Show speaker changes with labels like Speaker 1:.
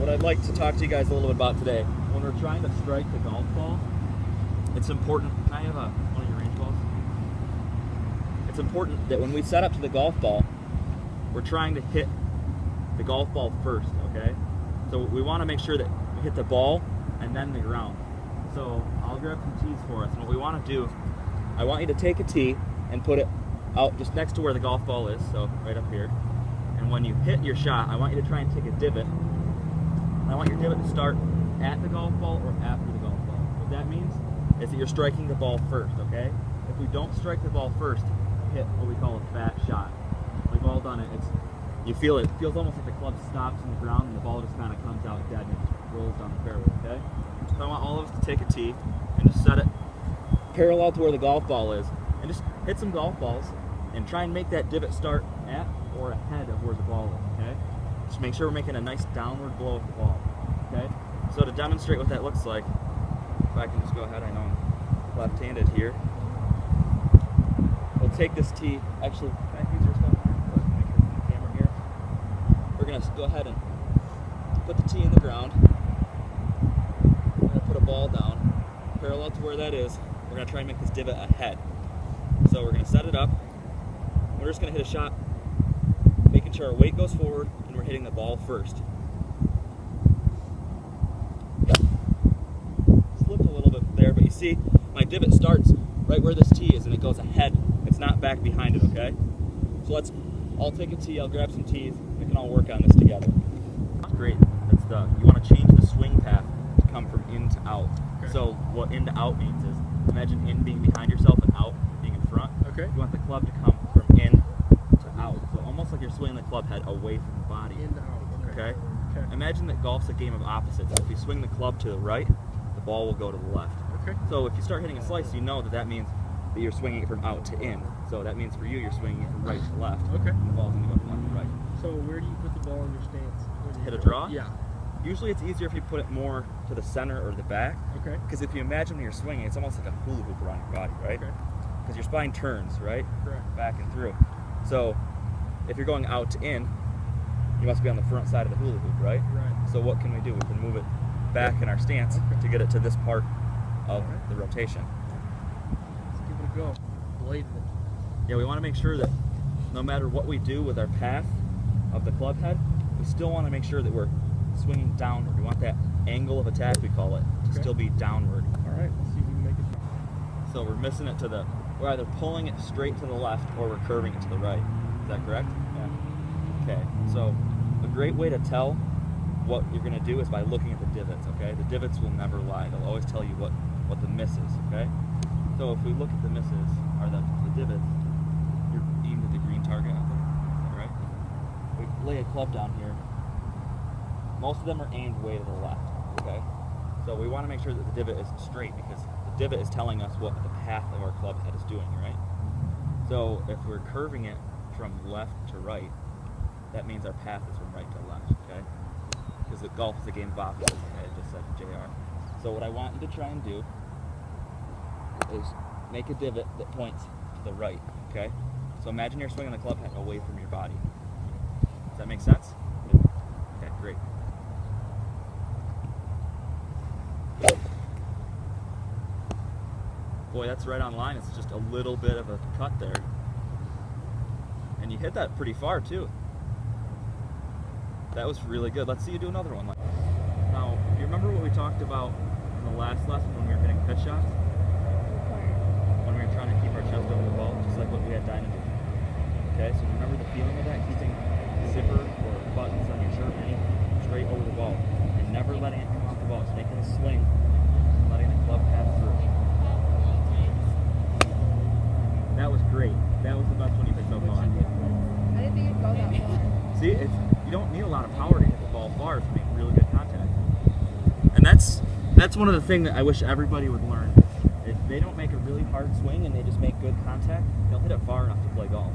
Speaker 1: what I'd like to talk to you guys a little bit about today, when we're trying to strike the golf ball, it's important. Can I have one of your range balls? It's important that when we set up to the golf ball, we're trying to hit the golf ball first, okay? So we want to make sure that we hit the ball and then the ground. So I'll grab some tees for us, and what we want to do, I want you to take a tee and put it out just next to where the golf ball is, so right up here. And when you hit your shot, I want you to try and take a divot. And I want your divot to start at the golf ball or after the golf ball. What that means is that you're striking the ball first, okay? If we don't strike the ball first, hit what we call a fat shot. We've all done it. You feel it. It feels almost like the club stops in the ground and the ball just kind of comes out dead and it just rolls down the fairway, okay? So I want all of us to take a tee and just set it parallel to where the golf ball is and just hit some golf balls and try and make that divot start at or ahead of where the ball is, okay? Just make sure we're making a nice downward blow with the ball, okay? So to demonstrate what that looks like, if I can just go ahead, I know I'm left-handed here. We'll take this tee, actually, can I use your stuff here? Make sure the camera here. We're gonna go ahead and put the tee in the ground. We're gonna put a ball down, parallel to where that is. We're gonna try and make this divot ahead. So we're gonna set it up. We're just gonna hit a shot, making sure our weight goes forward and we're hitting the ball first. Slipped a little bit there, but you see my divot starts right where this tee is and it goes ahead. It's not back behind it, okay? So I'll take a tee, I'll grab some tees, we can all work on this together. Great, you want to change the swing path to come from in to out. Okay. So what in to out means is, imagine in being behind yourself and out being in front. Okay. You want the club to come from in to out. So almost like you're swinging the club head away from the body.
Speaker 2: In to out, okay.
Speaker 1: Okay? Imagine that golf's a game of opposites. If you swing the club to the right, the ball will go to the left.
Speaker 2: Okay.
Speaker 1: So if you start hitting a slice, you know that means that you're swinging it from out to in. So that means for you, you're swinging it from right to left.
Speaker 2: Okay.
Speaker 1: And the ball's going to go from left to right.
Speaker 2: So where do you put the ball in your stance?
Speaker 1: Hit a draw?
Speaker 2: Yeah.
Speaker 1: Usually it's easier if you put it more to the center or the back.
Speaker 2: Okay.
Speaker 1: Because if you imagine when you're swinging, it's almost like a hula hoop around your body, right?
Speaker 2: Okay.
Speaker 1: Because your spine turns, right?
Speaker 2: Correct.
Speaker 1: Back and through. So if you're going out to in, you must be on the front side of the hula hoop, right?
Speaker 2: Right.
Speaker 1: So what can we do? We can move it back in our stance to get it to this part of the rotation.
Speaker 2: Let's give it a go. Blading it.
Speaker 1: Yeah, we want to make sure that no matter what we do with our path of the club head, we still want to make sure that we're swinging downward. We want that angle of attack, we call it, to still be downward.
Speaker 2: All right, let's see if we can make it.
Speaker 1: So we're missing it we're either pulling it straight to the left or we're curving it to the right. Is that correct? Yeah. Okay, so a great way to tell what you're going to do is by looking at the divots, okay? The divots will never lie. They'll always tell you what the miss is, okay? So if we look at the misses, or the divots, you're aimed at the green target out there, is that right? We lay a club down here. Most of them are aimed way to the left, okay? So we want to make sure that the divot is straight because the divot is telling us what the path of our club head is doing, right? So if we're curving it from left to right, that means our path is from right to left, okay? Because the golf is a game of opposites, okay? I just said JR. So what I want you to try and do is make a divot that points to the right, okay? So imagine you're swinging the club head away from your body. Does that make sense? Okay, great. Boy, that's right on line. It's just a little bit of a cut there. And you hit that pretty far too. That was really good. Let's see you do another one. Now, you remember what we talked about in the last lesson when we were hitting pitch shots? When we were trying to keep our chest over the ball, just like what we had Dinah do. Okay, so remember the feeling of that? Keeping the zipper or buttons on your shirt hanging straight over the ball and never letting it come off the ball. Just making a swing and letting the club pass through. That was great. That was the best one you picked up on.
Speaker 3: I didn't think it'd go that far.
Speaker 1: See, you don't need a lot of power to hit the ball far to make really good contact. And that's one of the things that I wish everybody would learn. If they don't make a really hard swing and they just make good contact, they'll hit it far enough to play golf.